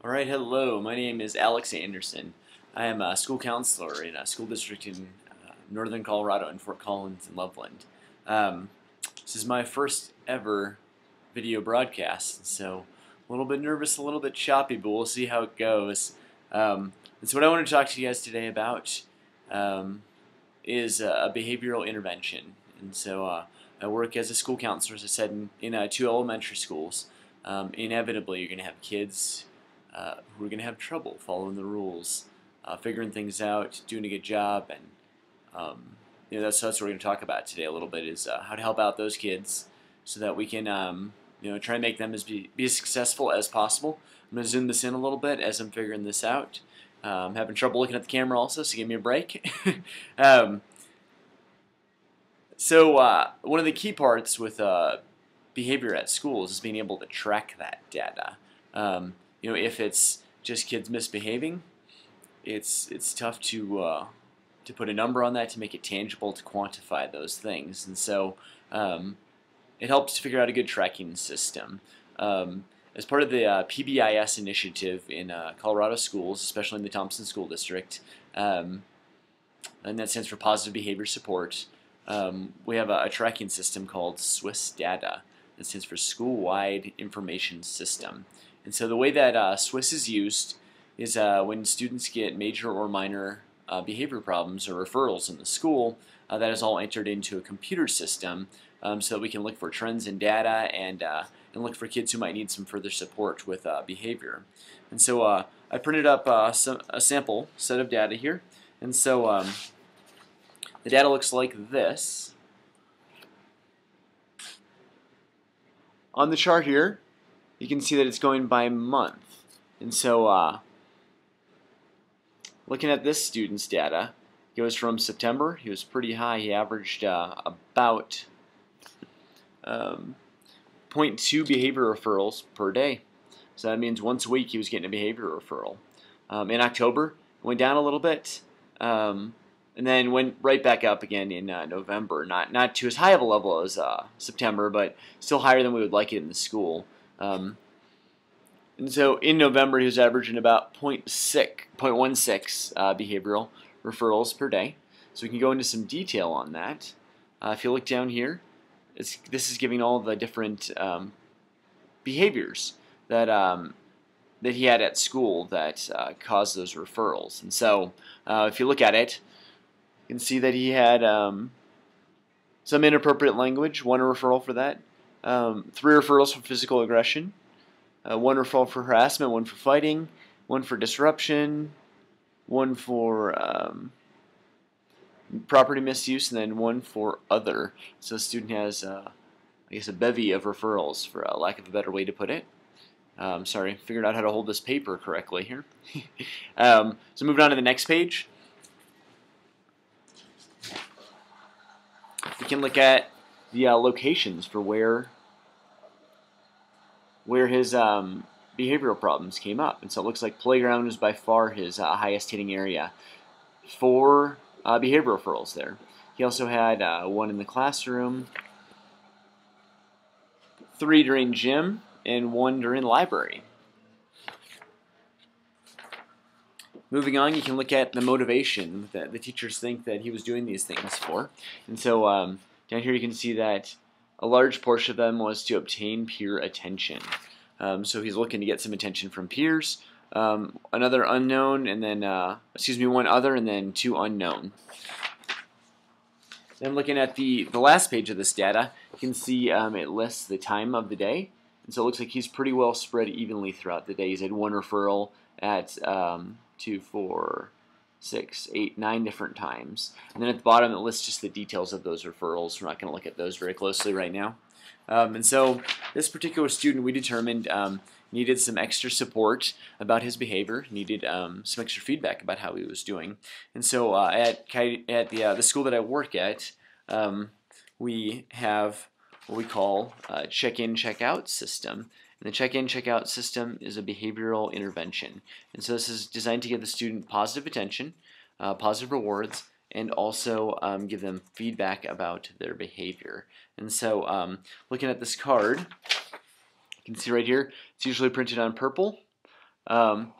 Alright, hello. My name is Alex Anderson. I am a school counselor in a school district in northern Colorado in Fort Collins and Loveland. This is my first ever video broadcast, so a little bit nervous, a little bit choppy, but we'll see how it goes. And so what I want to talk to you guys today about is a behavioral intervention. And so I work as a school counselor, as I said, in 2 elementary schools. Inevitably, you're going to have kids who are going to have trouble following the rules, figuring things out, doing a good job, and that's what we're going to talk about today a little bit, is how to help out those kids so that we can try and make them be as successful as possible. I'm going to zoom this in a little bit as I'm figuring this out. I'm having trouble looking at the camera also, so give me a break. So one of the key parts with behavior at schools is being able to track that data. If it's just kids misbehaving, it's tough to put a number on that, to make it tangible, to quantify those things. And so it helps to figure out a good tracking system. As part of the PBiS initiative in Colorado schools, especially in the Thompson School District, and that stands for Positive Behavior Support, we have a tracking system called SWIS data. That stands for School-Wide Information System. And so the way that SWIS is used is when students get major or minor behavior problems or referrals in the school, that is all entered into a computer system so that we can look for trends in data and look for kids who might need some further support with behavior. And so I printed up a sample set of data here. And so the data looks like this. On the chart here, you can see that it's going by month. And so looking at this student's data, it goes from September. He was pretty high. He averaged about 0.2 behavior referrals per day. So that means once a week he was getting a behavior referral. In October, it went down a little bit, and then went right back up again in November. Not to as high of a level as September, but still higher than we would like it in the school. And so in November, he was averaging about 0.16 behavioral referrals per day. So we can go into some detail on that. If you look down here, this is giving all the different behaviors that he had at school that caused those referrals. And so if you look at it, you can see that he had some inappropriate language, 1 referral for that, 3 referrals for physical aggression, 1 referral for harassment, 1 for fighting, 1 for disruption, 1 for property misuse, and then 1 for other. So the student has, I guess, a bevy of referrals, for lack of a better way to put it. Sorry, figured out how to hold this paper correctly here. So moving on to the next page. We can look at the locations for where his behavioral problems came up. And so it looks like playground was by far his highest hitting area. 4 behavior referrals there. He also had 1 in the classroom, 3 during gym, and 1 during library. Moving on, you can look at the motivation that the teachers think that he was doing these things for. And so down here you can see that a large portion of them was to obtain peer attention. So he's looking to get some attention from peers. Another unknown, and then, 1 other, and then 2 unknown. Then looking at the last page of this data, you can see it lists the time of the day. And so it looks like he's pretty well spread evenly throughout the day. He's had 1 referral at 2, 4, 6, 8, 9 different times. And then at the bottom it lists just the details of those referrals. We're not going to look at those very closely right now. And so this particular student, we determined, needed some extra support about his behavior, needed some extra feedback about how he was doing. And so at the school that I work at, we have what we call a check-in, check-out system. And the check-in, check-out system is a behavioral intervention. And so this is designed to give the student positive attention, positive rewards, and also give them feedback about their behavior. And so looking at this card, you can see right here, it's usually printed on purple. And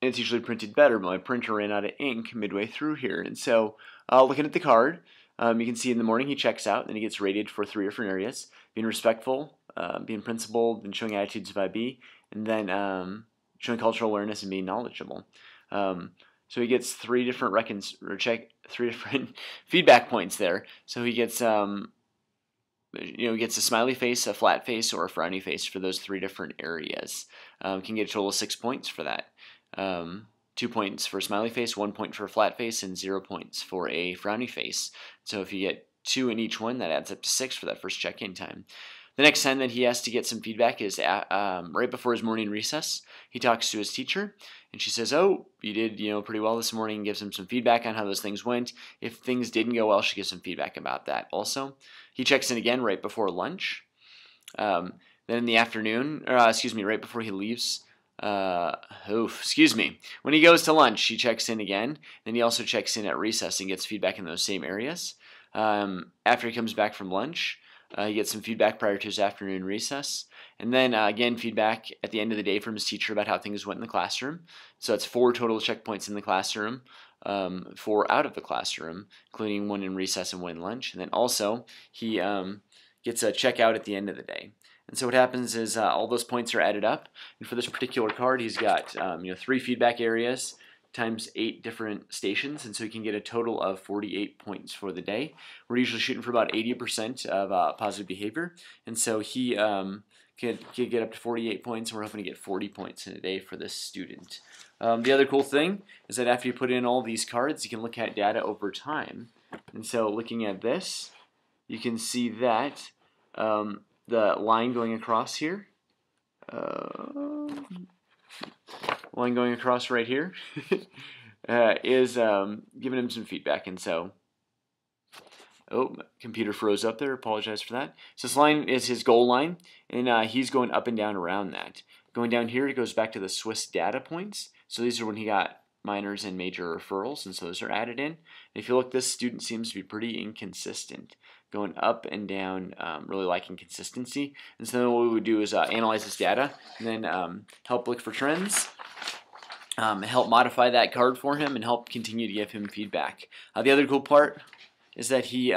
it's usually printed better, but my printer ran out of ink midway through here. And so looking at the card, you can see in the morning he checks out, and he gets rated for 3 different areas: being respectful, being principled, and showing attitudes of IB, and then showing cultural awareness and being knowledgeable. So he gets 3 different 3 different feedback points there. So he gets he gets a smiley face, a flat face, or a frowny face for those 3 different areas. Can get a total of 6 points for that. 2 points for a smiley face, 1 point for a flat face, and 0 points for a frowny face. So if you get 2 in each one, that adds up to 6 for that first check-in time. The next time that he has to get some feedback is right before his morning recess. He talks to his teacher, and she says, "Oh, you did pretty well this morning," and gives him some feedback on how those things went. If things didn't go well, she gives him feedback about that also. He checks in again right before lunch. Then in the afternoon, right before he leaves. When he goes to lunch, he checks in again. Then he also checks in at recess and gets feedback in those same areas. After he comes back from lunch, he gets some feedback prior to his afternoon recess. And then again, feedback at the end of the day from his teacher about how things went in the classroom. So that's 4 total checkpoints in the classroom, 4 out of the classroom, including 1 in recess and 1 in lunch. And then also he gets a check out at the end of the day. And so what happens is all those points are added up. And for this particular card, he's got 3 feedback areas times 8 different stations, and so he can get a total of 48 points for the day. We're usually shooting for about 80% of positive behavior, and so he could get up to 48 points, and we're hoping to get 40 points in a day for this student. The other cool thing is that after you put in all these cards, you can look at data over time. And so looking at this, you can see that the line going across here, line going across right here, is giving him some feedback. And so, computer froze up there. Apologize for that. So this line is his goal line, and he's going up and down around that. Going down here, he goes back to the SWIS data points. So these are when he got minors and major referrals, and so those are added in. And if you look, this student seems to be pretty inconsistent, going up and down, really liking consistency. And so then what we would do is analyze this data, and then help look for trends, help modify that card for him, and help continue to give him feedback. The other cool part is that he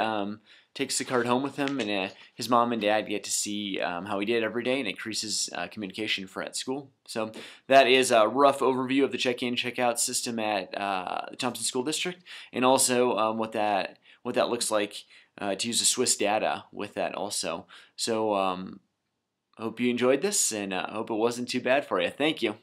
takes the card home with him, and his mom and dad get to see how he did every day, and it increases communication for at school. So that is a rough overview of the check-in, check-out system at the Thompson School District, and also what that looks like to use the SWIS data with that also. So hope you enjoyed this, and hope it wasn't too bad for you. Thank you.